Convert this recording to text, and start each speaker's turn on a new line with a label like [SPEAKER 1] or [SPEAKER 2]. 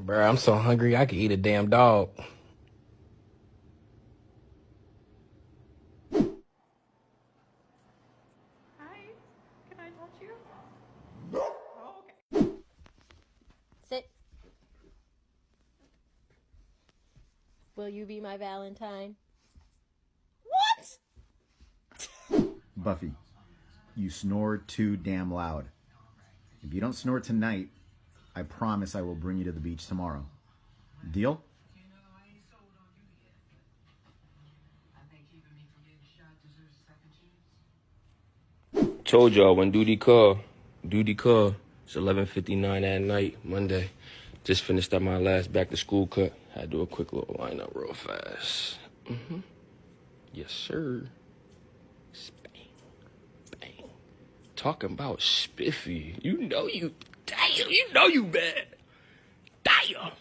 [SPEAKER 1] Bro, I'm so hungry I could eat a damn dog.
[SPEAKER 2] Hi, can I touch you? Oh, okay.
[SPEAKER 3] Sit. Will you be my Valentine?
[SPEAKER 2] What?
[SPEAKER 4] Buffy, you snore too damn loud. If you don't snore tonight, I promise I will bring you to the beach tomorrow. Deal?
[SPEAKER 1] Told y'all when duty call. It's 11:59 at night, Monday. Just finished up my last back to school cut. Had to do a quick little lineup real fast. Yes, sir. Bang, bang. Talking about spiffy. You know you bad. Damn.